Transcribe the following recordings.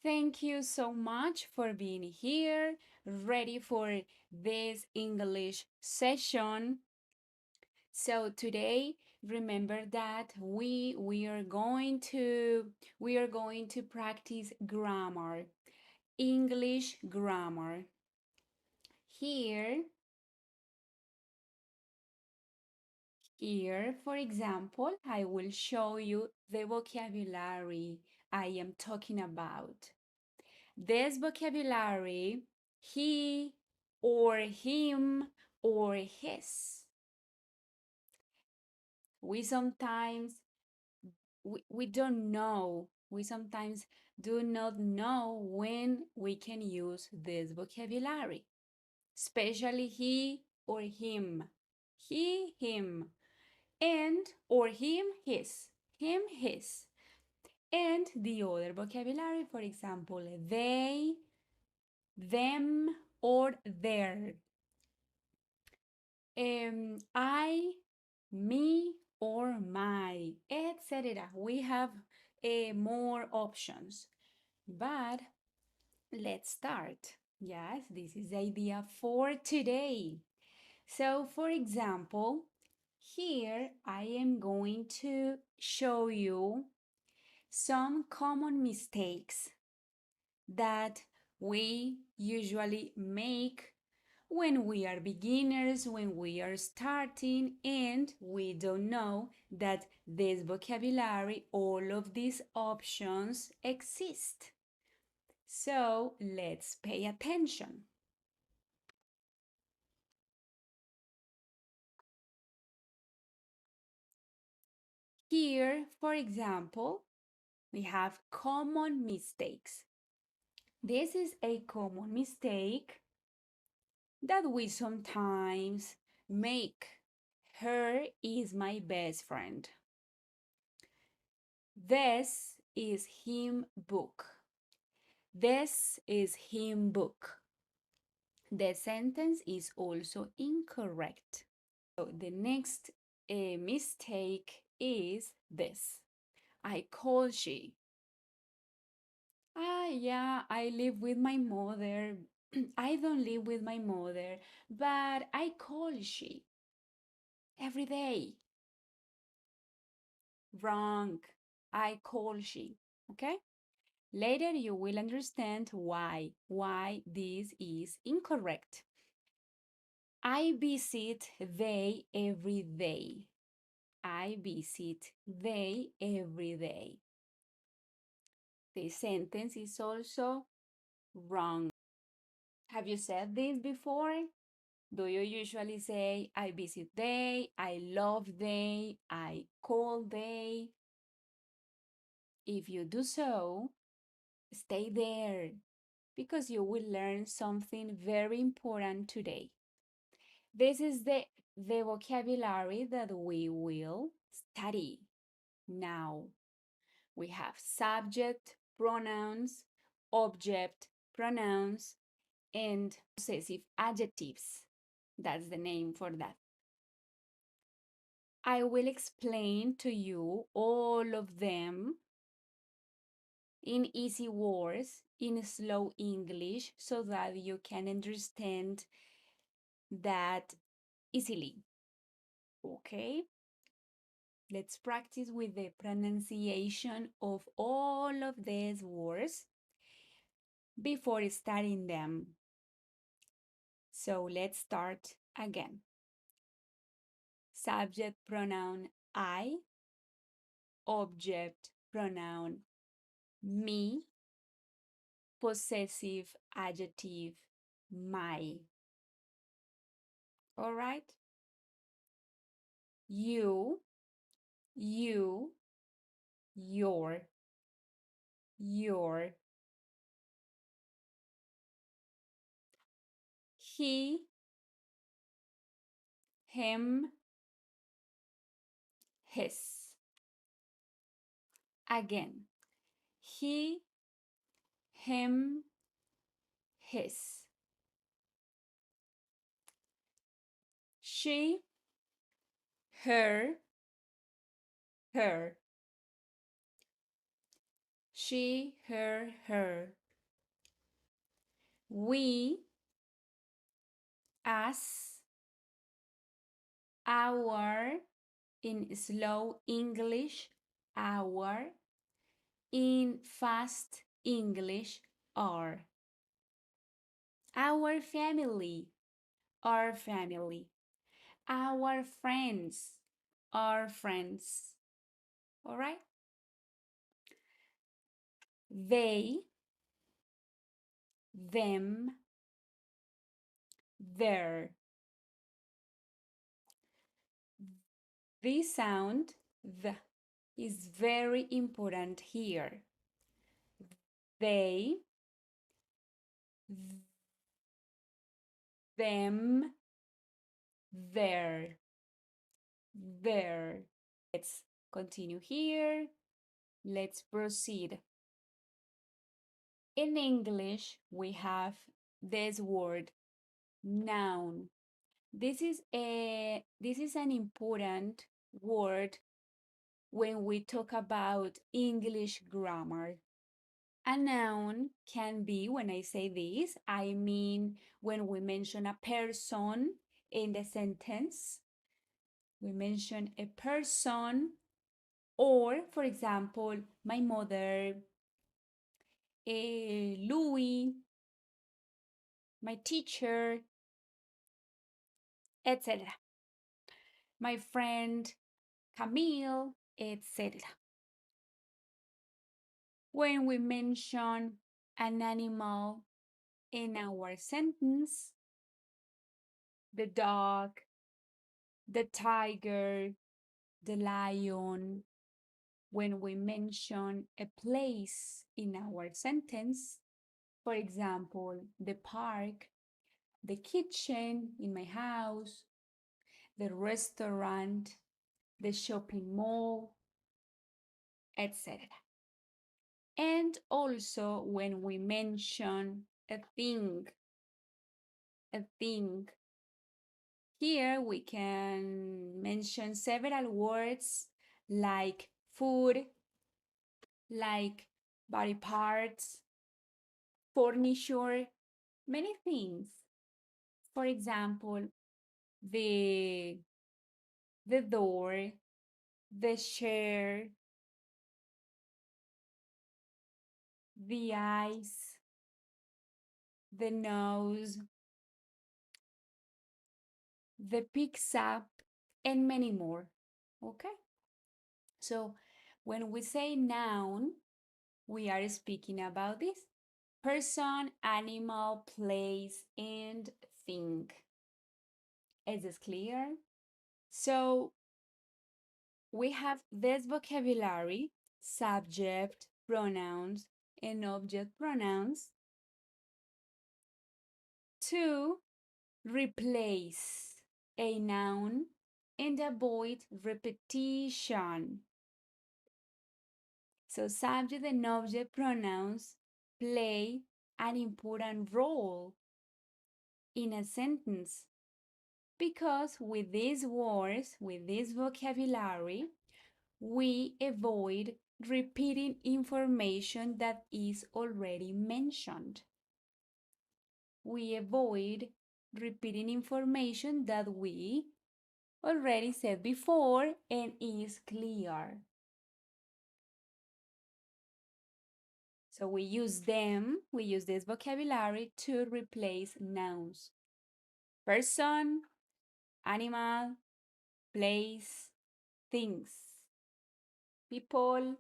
Thank you so much for being here, ready for this English session. So today, remember that we are going to practice grammar, English grammar. Here, here, for example, I will show you the vocabulary I am talking about. This vocabulary, he or him or his. We sometimes we don't know. We sometimes do not know when we can use this vocabulary, especially he or him. He, him, and or him, his. And the other vocabulary, for example, they, them, or their. I, me, or my, etc. We have more options, but let's start. Yes, this is the idea for today. So, for example, here I am going to show you some common mistakes that we usually make when we are beginners, when we are starting, and we don't know that this vocabulary, all of these options exist. So let's pay attention. Here, for example, we have common mistakes. This is a common mistake that we sometimes make. Her is my best friend. This is him book. This is him book. The sentence is also incorrect. So the next mistake is this. I call she. Yeah, I live with my mother. I don't live with my mother, but I call she every day. Wrong. I call she. Okay? Later you will understand why this is incorrect. I visit they every day. I visit they every day. The sentence is also wrong. Have you said this before? Do you usually say I visit they, I love they, I call they? If you do so, stay there because you will learn something very important today. This is the vocabulary that we will study now. We have subject, pronouns, object, pronouns, and possessive adjectives. That's the name for that. I will explain to you all of them in easy words, in slow English, so that you can understand that easily. Okay? Let's practice with the pronunciation of all of these words before studying them. So let's start again. Subject pronoun I, object pronoun me, possessive adjective my. All right? You, you, your, he, him, his. Again, he, him, his. She, her, her. she, her. We, us, our, in slow English, our, in fast English, our. Our family, our family. Our friends, our friends. All right? They, them, their. This sound, the, is very important here. They, them, their, their. Let's continue here. Let's proceed. In English, we have this word, noun. This is an important word when we talk about English grammar. A noun can be, when I say this, I mean when we mention a person in the sentence, we mention a person, or, for example, my mother, Louis, my teacher, etc. My friend Camille, etc. When we mention an animal in our sentence, the dog, the tiger, the lion. When we mention a place in our sentence, for example, the park, the kitchen in my house, the restaurant, the shopping mall, etc. And also when we mention a thing. Here we can mention several words like food, like body parts, furniture, many things. For example, the door, the chair, the eyes, the nose, the pizza, and many more. Okay? So when we say noun, we are speaking about this person, animal, place, and thing. Is this clear? So we have this vocabulary, subject, pronouns, and object pronouns, to replace a noun and avoid repetition. So subject and object pronouns play an important role in a sentence because with these words, with this vocabulary, we avoid repeating information that is already mentioned. We avoid repeating information that we already said before and is clear. So we use this vocabulary to replace nouns. Person, animal, place, things. People,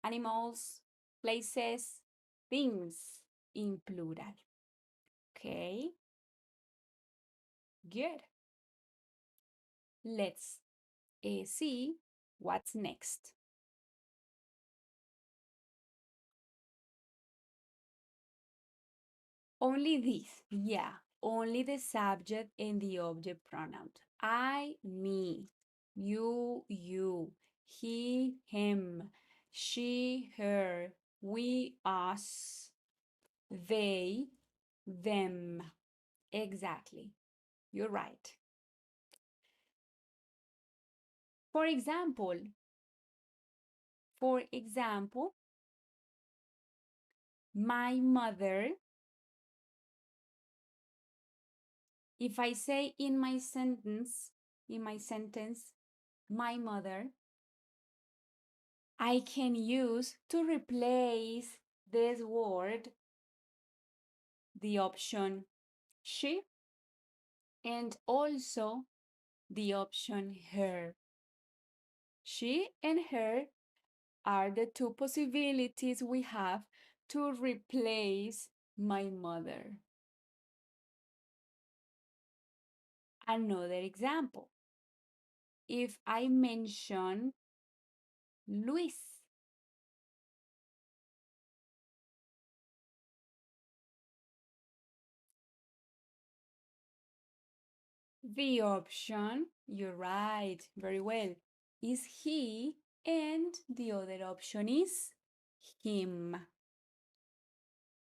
animals, places, things in plural. Okay, good. Let's see what's next. Only this, yeah, only the subject and the object pronoun. I, me, you, he, him, she, her, we, us, they, them. Exactly. You're right. For example, My mother, if I say in my sentence, my mother, I can use to replace this word the option she and also the option her. She and her are the two possibilities we have to replace my mother. Another example. If I mention Luis, the option, you're right, very well, is he, and the other option is him.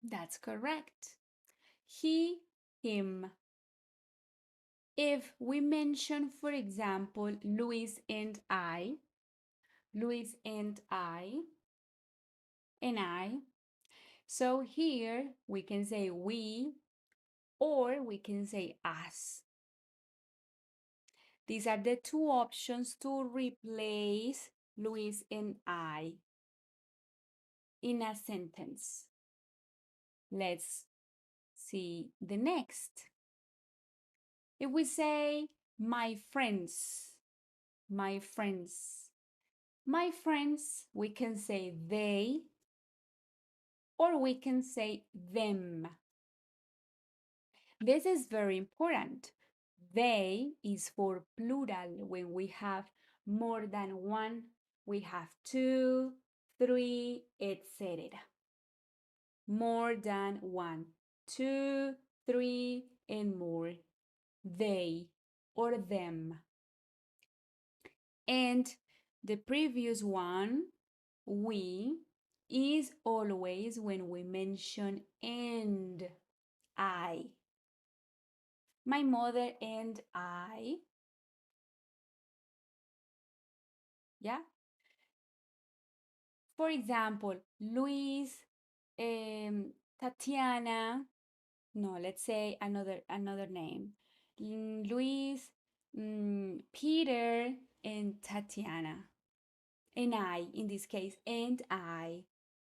That's correct. He, him. If we mention, for example, Luis and I, so here we can say we or we can say us. These are the two options to replace Luis and I in a sentence. Let's see the next. If we say my friends, my friends, my friends, we can say they or we can say them. This is very important. They is for plural when we have more than one, we have two, three, etc. More than one, two, three, and more. They or them. And the previous one, we, is always when we mention and I. My mother and I. Yeah. For example, Luis, Tatiana. No, let's say another name. Luis, Peter, and Tatiana. And I, in this case, and I.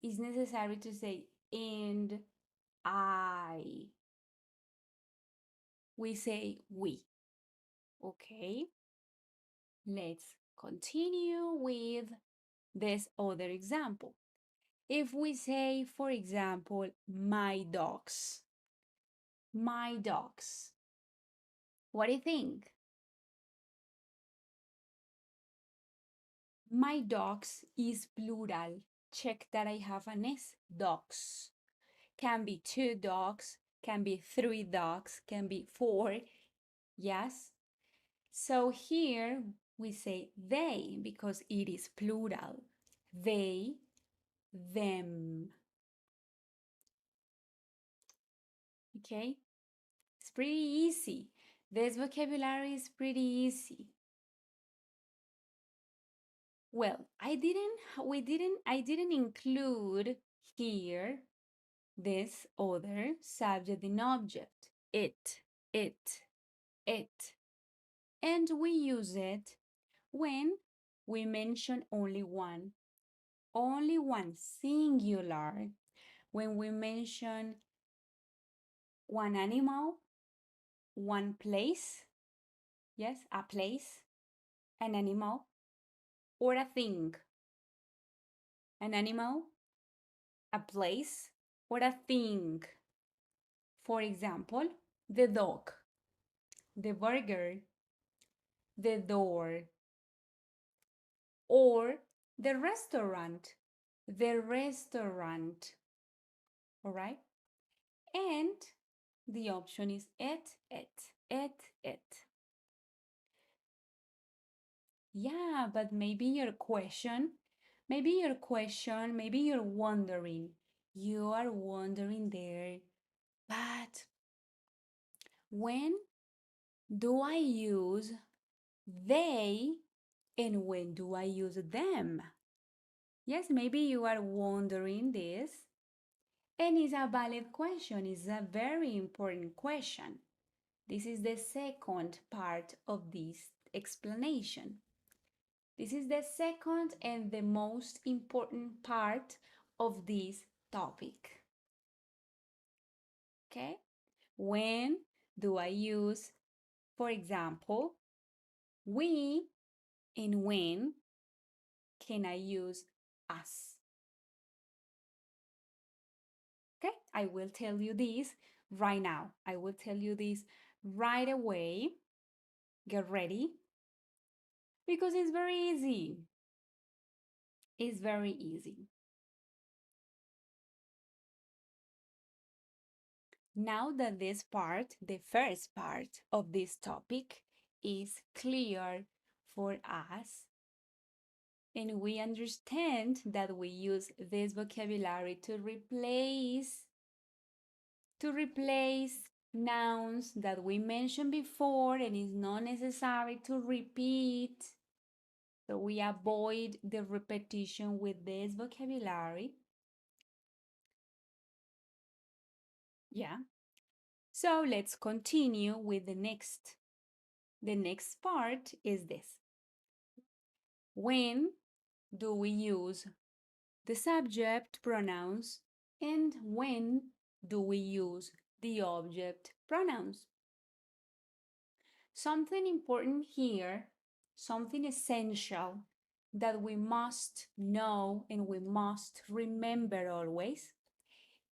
It's necessary to say and I. We say we. Okay. Let's continue with this other example. If we say, for example, my dogs, what do you think? My dogs is plural. Check that I have an S, dogs. Can be two dogs, can be three dogs, can be four. Yes. So here we say they because it is plural. They, them. Okay? It's pretty easy. This vocabulary is pretty easy. Well, I didn't include here this other subject and object. It, it. And we use it when we mention only one singular. When we mention one animal, one place, yes, a place, an animal, or a thing. An animal, a place, or a thing. For example, the dog, the burger, the door, or the restaurant, the restaurant. All right? And the option is it. Yeah, but maybe you're wondering. You are wondering there, but when do I use they and when do I use them? Yes, maybe you are wondering this. And it's a valid question, it's a very important question. This is the second part of this explanation. This is the second and the most important part of this topic. Okay? When do I use, for example, we, and when can I use us? Okay? I will tell you this right now. I will tell you this right away. Get ready because it's very easy. It's very easy. Now that this part, the first part of this topic, is clear for us, and we understand that we use this vocabulary to replace nouns that we mentioned before, and it's not necessary to repeat. So we avoid the repetition with this vocabulary. Yeah. So let's continue with the next. The next part is this. When do we use the subject pronouns, and when do we use the object pronouns? Something important here, something essential that we must know and we must remember always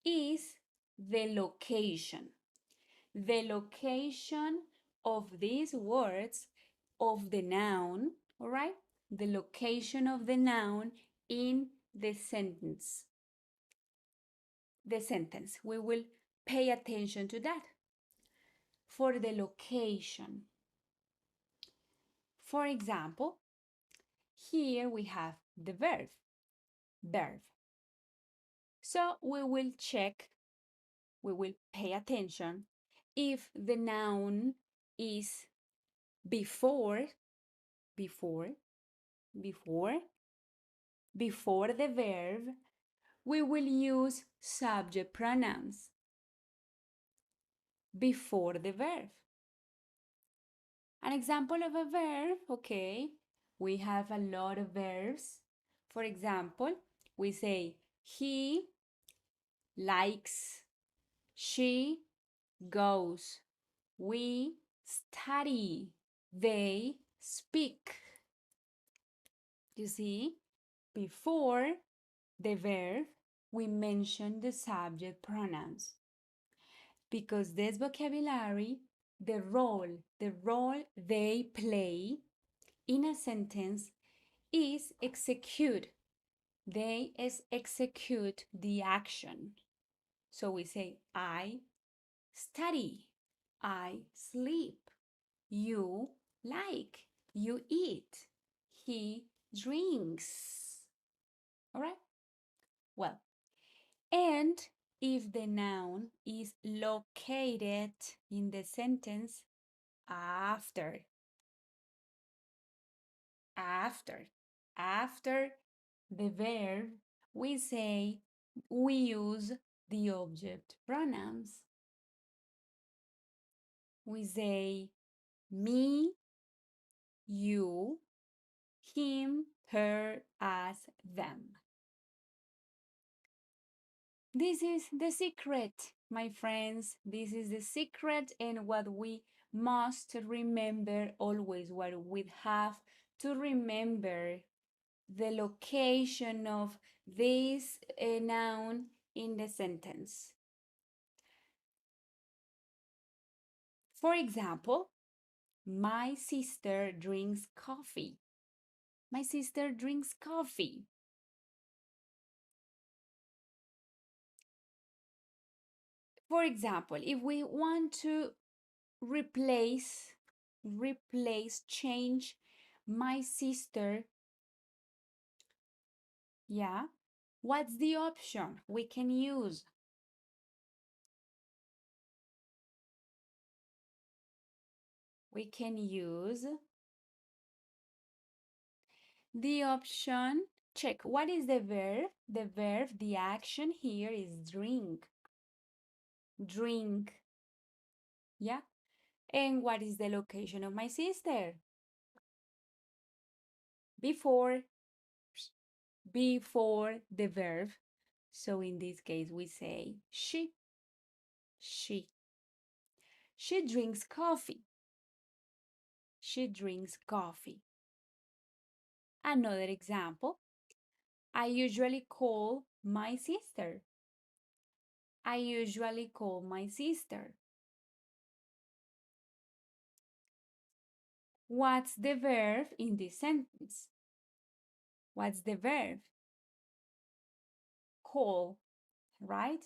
is the location. The location of these words of the noun, all right? The location of the noun in the sentence. The sentence. We will pay attention to that. For the location. For example, here we have the verb. So we will check, we will pay attention if the noun is before, before, before, before the verb, we will use subject pronouns before the verb. An example of a verb, okay, we have a lot of verbs. For example, we say he likes, she goes, we study, they speak. You see, before the verb, we mention the subject pronouns because this vocabulary, the role they play in a sentence is execute. They execute the action. So we say, I study, I sleep, you like, you eat, he drinks. All right? Well, and if the noun is located in the sentence after, after, after the verb, we say we use the object pronouns. We say me, you, him, her, us, them. This is the secret, my friends. This is the secret, and what we must remember always, what we have to remember the location of this noun in the sentence. For example, my sister drinks coffee. My sister drinks coffee. For example, if we want to replace, change my sister, yeah, what's the option we can use? We can use the option Check. What is the verb? The verb, the action here is drink. Drink. Yeah. And what is the location of my sister? Before. Before the verb. So in this case, we say she. She. She drinks coffee. She drinks coffee. Another example. I usually call my sister. I usually call my sister. What's the verb in this sentence? What's the verb? Call, right?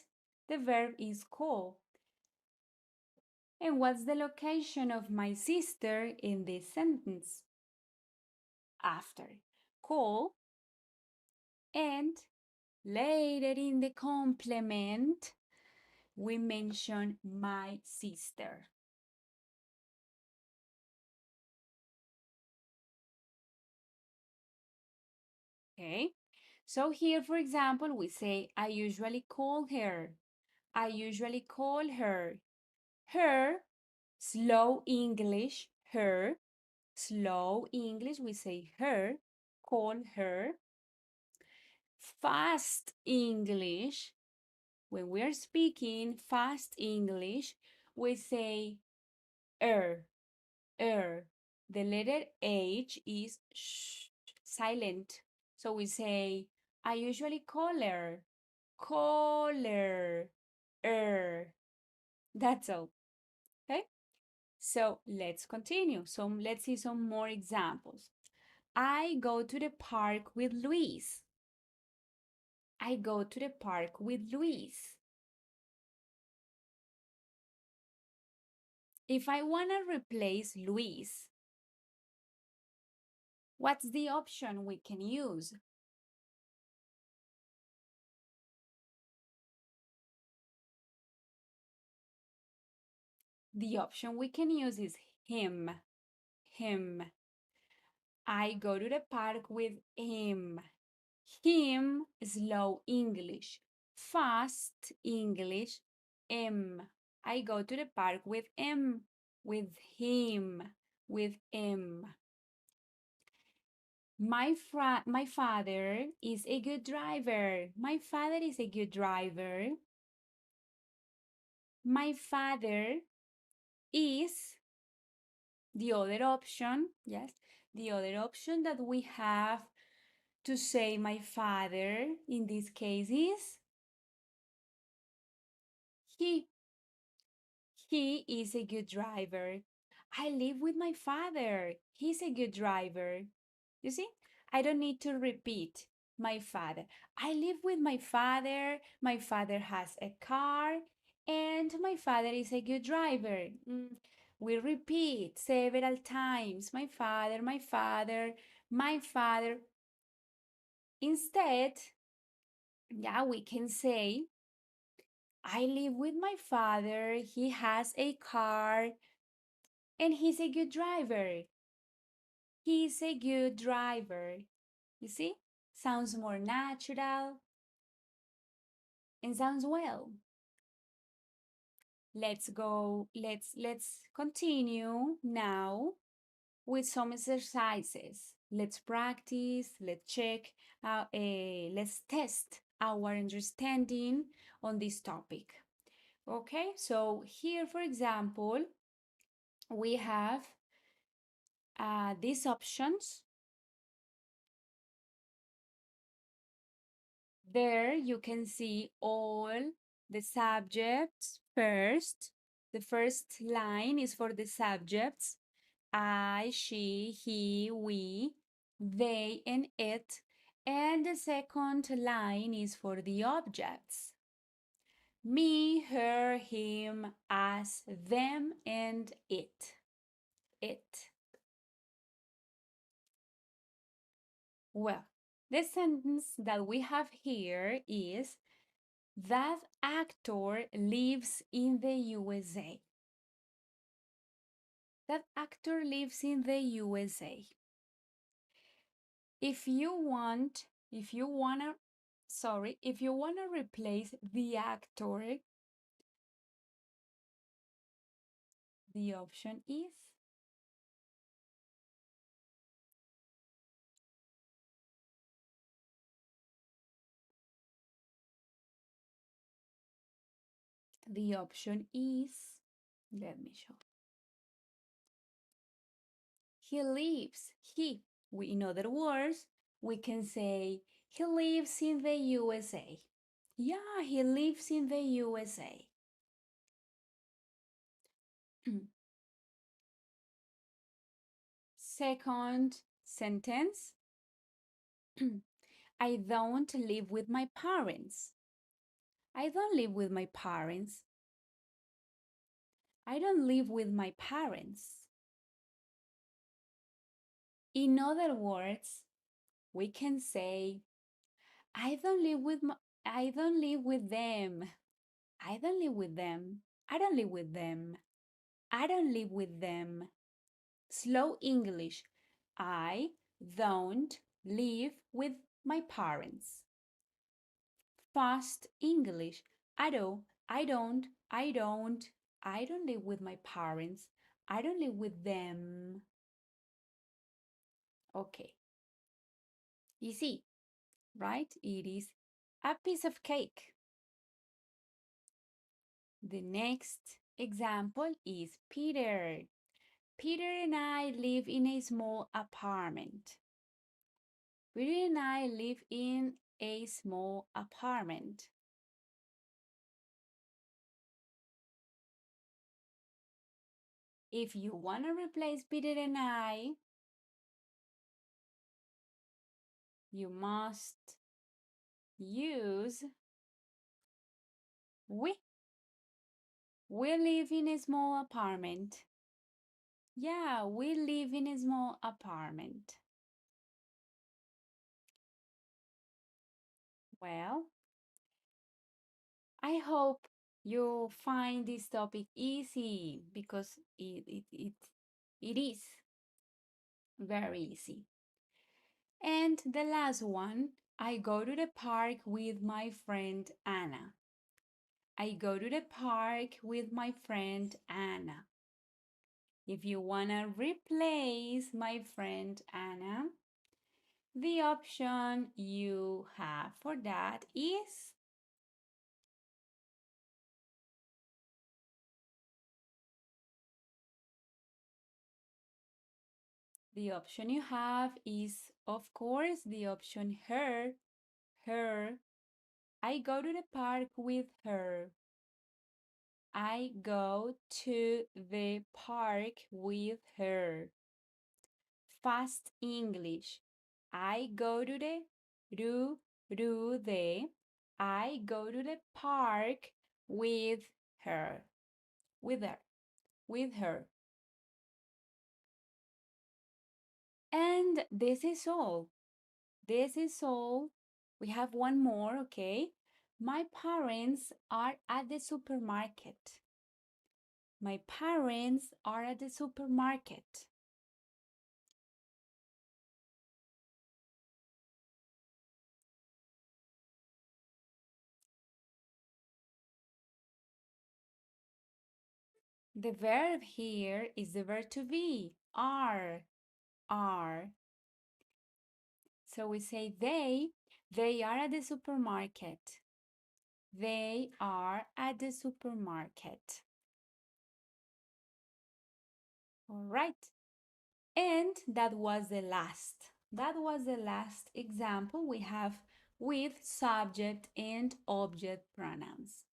The verb is call. And what's the location of my sister in this sentence? After. Call and later in the complement, we mention my sister. Okay? So here, for example, we say, I usually call her. I usually call her. Her, slow English, her. Slow English, we say her, call her. Fast English, when we are speaking fast English, we say er, er. The letter H is silent. So we say, I usually call her, caller, That's all. Okay? So let's continue. So let's see some more examples. I go to the park with Luis. I go to the park with Luis. If I want to replace Luis, what's the option we can use? The option we can use is him. Him. I go to the park with him. Him, slow English. Fast English, M. I go to the park with M. With him. With M. My father is a good driver. My father is a good driver. My father is the other option. Yes, the other option that we have to say my father in this case is he. He is a good driver. I live with my father. He's a good driver. You see, I don't need to repeat my father. I live with my father. My father has a car, and my father is a good driver. We repeat several times my father, my father, my father. Instead, yeah, we can say, I live with my father. He has a car, and he's a good driver. He's a good driver. You see? Sounds more natural and sounds well. Let's continue now with some exercises. Let's practice, let's check, let's test our understanding on this topic. Okay, so here, for example, we have these options. There you can see all the subjects first. The first line is for the subjects. I, she, he, we, they, and it. And the second line is for the objects. Me, her, him, us, them, and it. It. Well, the sentence that we have here is that actor lives in the USA. That actor lives in the USA. If you want If you wanna, sorry, if you wanna replace the actor, the option is the option is, let me show. He lives. In other words, we can say he lives in the USA. Yeah, he lives in the USA. Second sentence, I don't live with my parents. I don't live with my parents. I don't live with my parents. In other words, we can say, I don't live with them. I don't live with them. I don't live with them. I don't live with them. Slow English. I don't live with my parents. Fast English. I don't live with my parents. I don't live with them. Okay. Easy, right? It is a piece of cake. The next example is Peter. Peter and I live in a small apartment. Peter and I live in a small apartment. If you want to replace Peter and I, you must use we. We live in a small apartment. Yeah, we live in a small apartment. Well, I hope you find this topic easy because it is very easy. And the last one, I go to the park with my friend Anna. I go to the park with my friend Anna. If you want to replace my friend Anna, the option you have for that is the option you have is, of course, the option her, her. I go to the park with her. I go to the park with her. Fast English. I go to the, I go to the park with her, with her, with her. And this is all. This is all. We have one more, okay? My parents are at the supermarket. My parents are at the supermarket. The verb here is the verb to be, are. So we say they are at the supermarket. They are at the supermarket. All right. And that was the last. That was the last example we have with subject and object pronouns.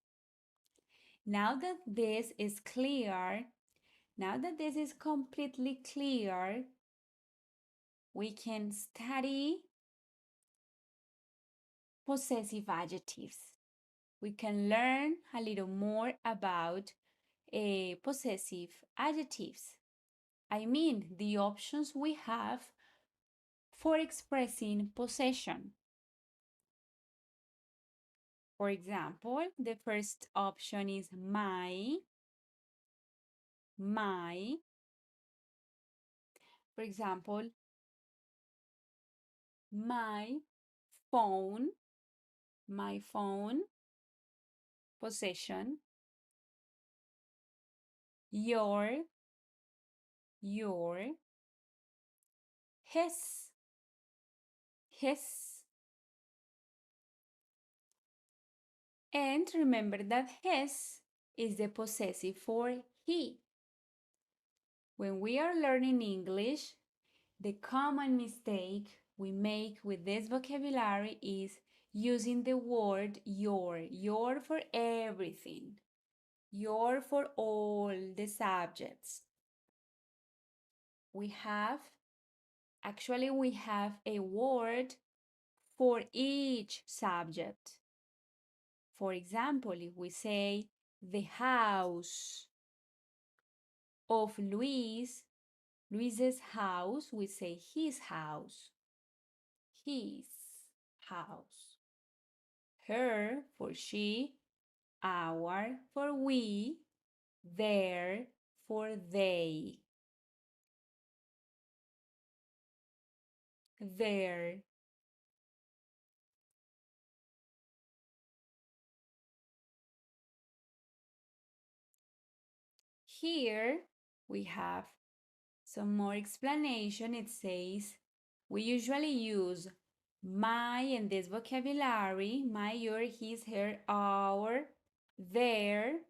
Now that this is clear, now that this is completely clear, we can study possessive adjectives. We can learn a little more about possessive adjectives. I mean, the options we have for expressing possession. For example, the first option is my. For example, my phone, my phone, possession, your, his, his. And remember that his is the possessive for he. When we are learning English, the common mistake we make with this vocabulary is using the word your for everything, your for all the subjects. We have a word for each subject. For example, if we say the house of Luis's house, we say his house. His house. Her for she, our for we, their for they. Their. Here we have some more explanation. It says we usually use my in this vocabulary, my, your, his, her, our, their,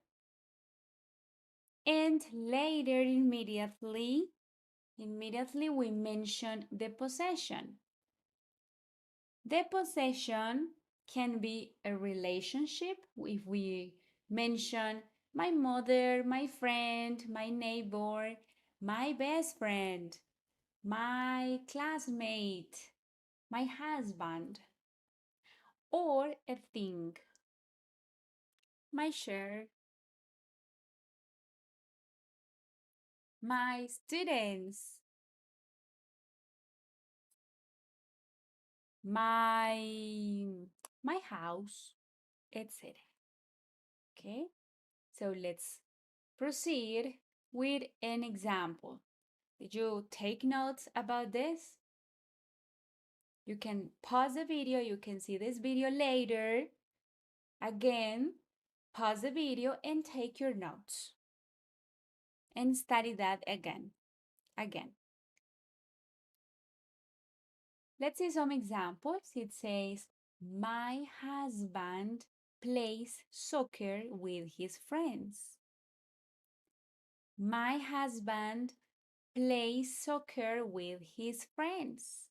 and later immediately we mention the possession. The possession can be a relationship if we mention my mother, my friend, my neighbor, my best friend, my classmate, my husband, or a thing, my shirt, my students, my my house, etc. Okay, so let's proceed with an example. Did you take notes about this? You can pause the video, you can see this video later. Again, pause the video and take your notes and study that again. Let's see some examples. It says, my husband plays soccer with his friends. My husband plays soccer with his friends.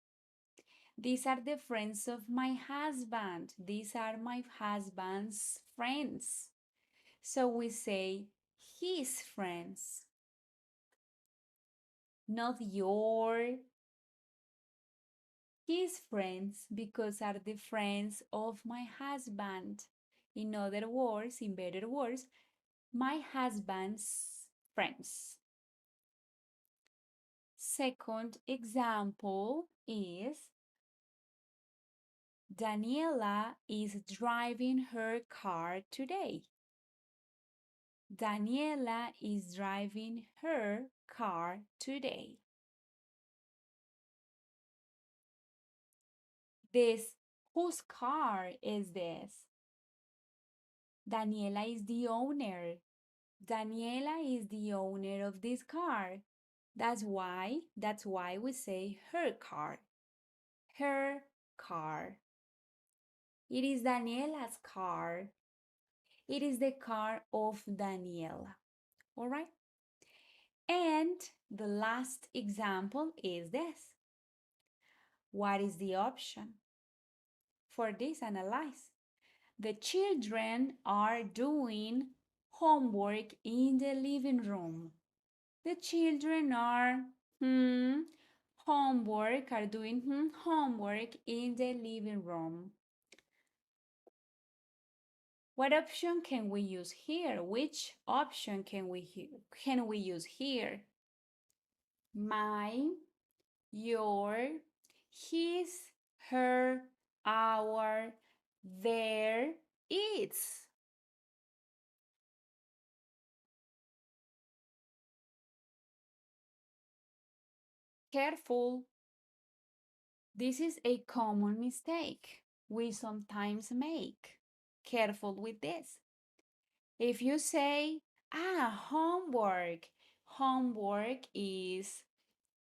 These are the friends of my husband. These are my husband's friends. So we say his friends, not your. His friends, because are the friends of my husband. In other words, in better words, my husband's friends. Second example is Daniela is driving her car today. Daniela is driving her car today. This, whose car is this? Daniela is the owner. Daniela is the owner of this car. That's why we say her car. Her car. It is Daniela's car. It is the car of Daniela. All right? And the last example is this. What is the option? For this, analyze. The children are doing homework in the living room. The children are doing homework in the living room. What option can we use here? Which option can we use here? My, your, his, her, our, their, its. Careful. This is a common mistake. we sometimes make. Careful with this. If you say, homework, homework is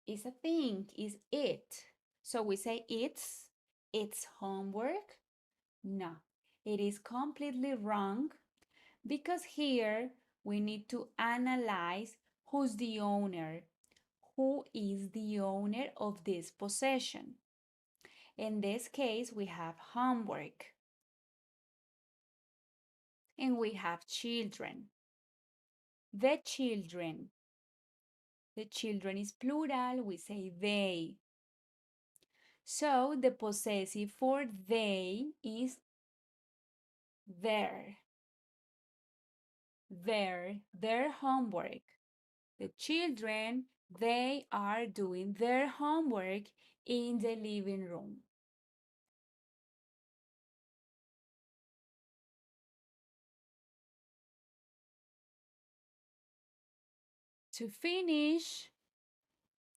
a thing, is it. So we say it's homework. No, it is completely wrong because here we need to analyze who's the owner, who is the owner of this possession. In this case, we have homework and we have children. The children. The children is plural, we say they. So the possessive for they is their. Their homework. The children, they are doing their homework in the living room. To finish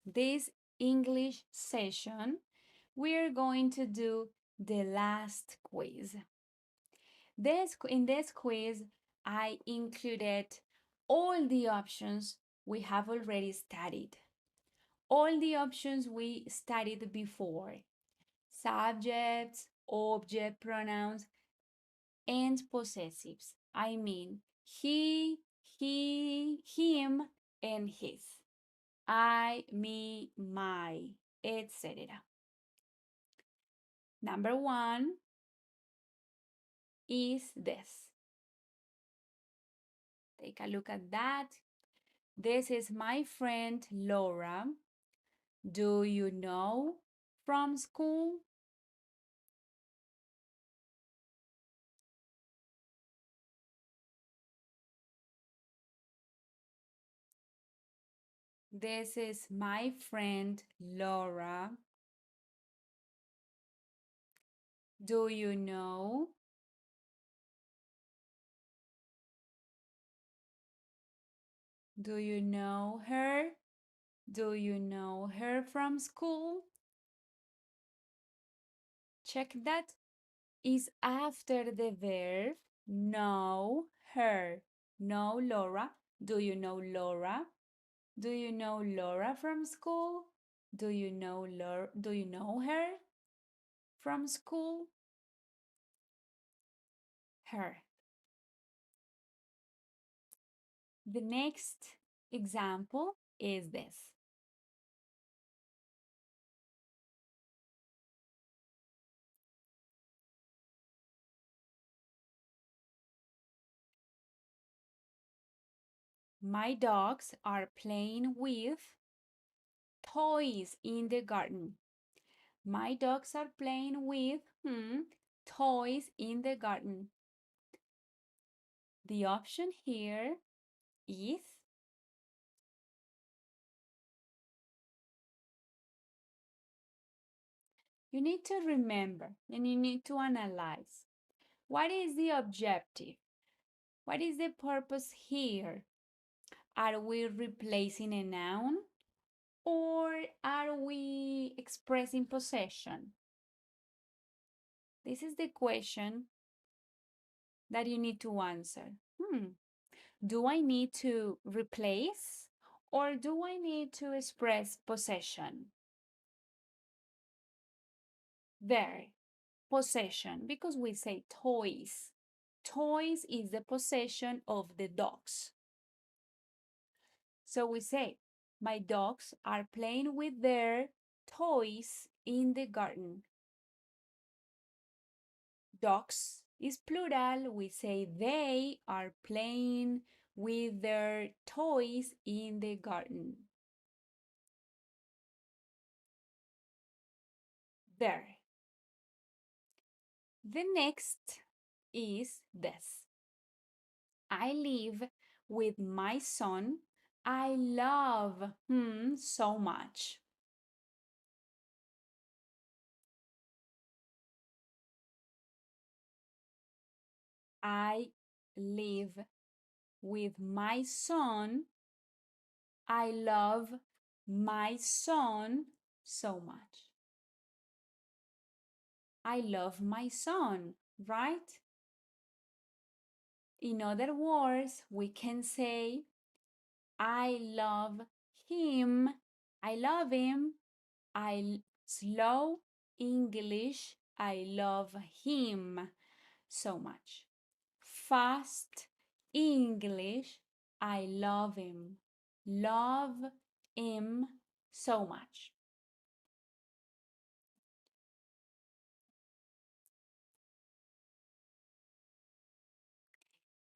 this English session, we're going to do the last quiz. In this quiz, I included all the options we have already studied. All the options we studied before. Subjects, object pronouns, and possessives. I mean, he, him, and his. I, me, my, etc. Number one is this. Take a look at that. This is my friend Laura. Do you know from school? This is my friend Laura. Do you know? Do you know her? Do you know her from school? Check that. Is after the verb know her. Know Laura. Do you know Laura? Do you know Laura from school? Do you know her from school? Her. The next example is this. My dogs are playing with toys in the garden. My dogs are playing with toys in the garden. The option here is you need to remember and you need to analyze. What is the objective? What is the purpose here? Are we replacing a noun or are we expressing possession? This is the question that you need to answer. Do I need to replace or do I need to express possession? There, possession, because we say toys. Toys is the possession of the dogs. So we say, my dogs are playing with their toys in the garden. Dogs is plural. We say they are playing with their toys in the garden. There. The next is this. I live with my son. I love him so much. I live with my son. I love my son so much. I love my son, right? In other words, we can say, I love him. I love him. Slow English. I love him so much. Fast English. I love him. Love him so much.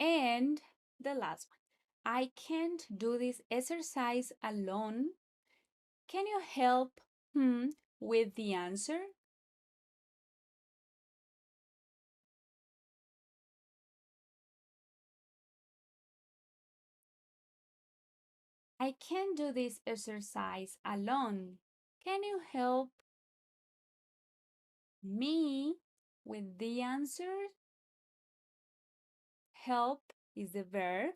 And the last one. I can't do this exercise alone. Can you help with the answer? I can't do this exercise alone. Can you help me with the answer? Help is the verb.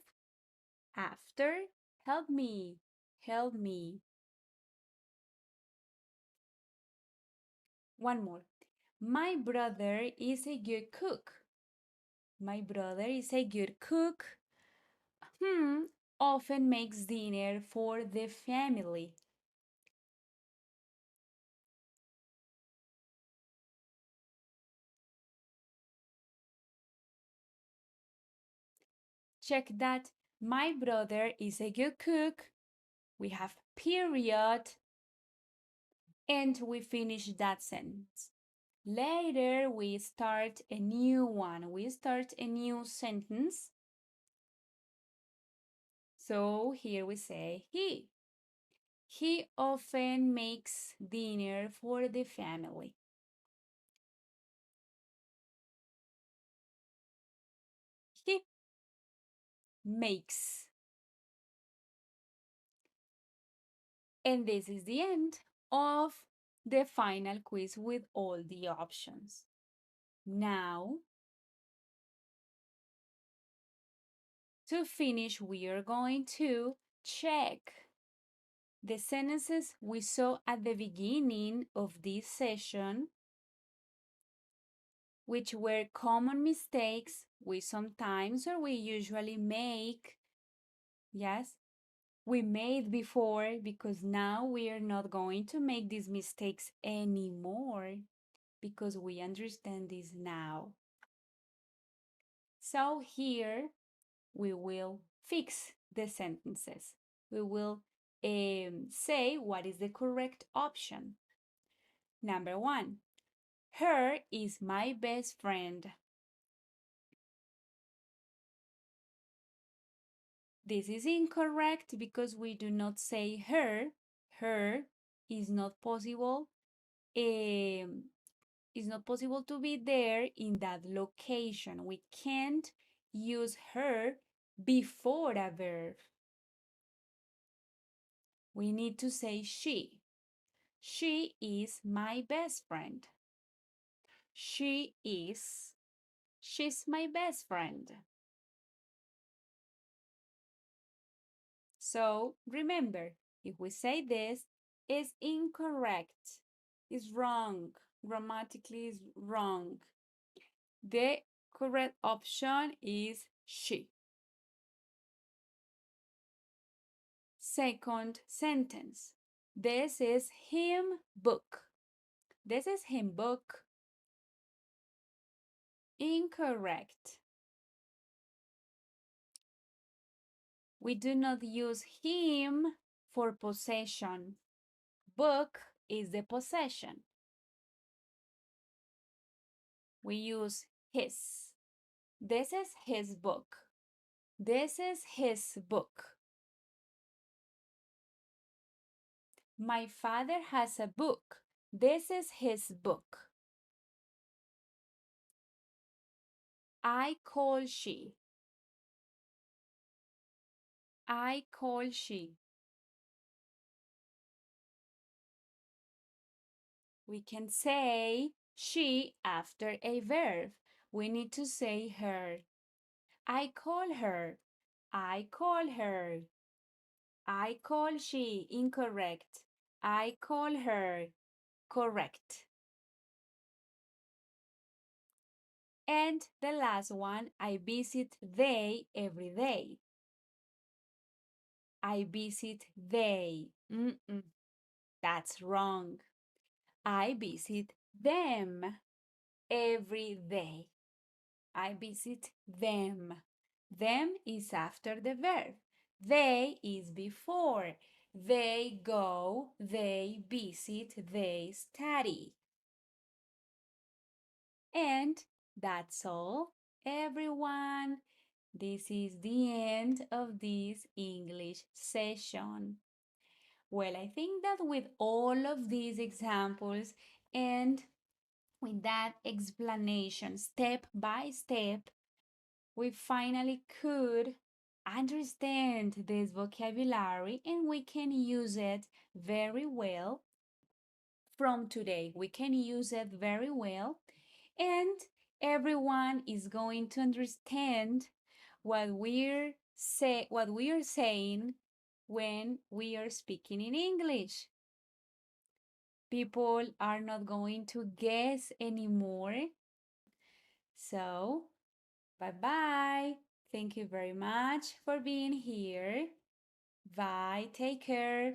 After, help me, help me. One more. My brother is a good cook. My brother is a good cook. Hmm, often makes dinner for the family. Check that. My brother is a good cook. We have period and we finish that sentence. Later, we start a new one. We start a new sentence. So here we say he. He often makes dinner for the family. He makes. And this is the end of the final quiz with all the options. Now, to finish, we are going to check the sentences we saw at the beginning of this session, which were common mistakes we sometimes or we usually make. Yes, we made before, because now we are not going to make these mistakes anymore because we understand this now. So here we will fix the sentences. We will say what is the correct option. Number one, her is my best friend. This is incorrect because we do not say her. Her is not possible. It's not possible to be there in that location. We can't use her before a verb. We need to say she. She is my best friend. She is. She's my best friend. So remember, if we say this, it's incorrect. It's wrong. Grammatically is wrong. The correct option is she. Second sentence. This is him book. This is him book. Incorrect. We do not use him for possession. Book is the possession. We use his. This is his book. This is his book. My father has a book. This is his book. I call she. I call she. We can say she after a verb. We need to say her. I call her. I call her. I call she. Incorrect. I call her. Correct. And the last one, I visit they every day. I visit they. That's wrong. I visit them every day. I visit them. Them is after the verb. They is before. They go, they visit, they study. And that's all, everyone. This is the end of this English session. Well, I think that with all of these examples and with that explanation step by step, we finally could understand this vocabulary and we can use it very well from today. We can use it very well, and everyone is going to understand what we are saying when we are speaking in English. People are not going to guess anymore. So, bye-bye. Thank you very much for being here. Bye. Take care.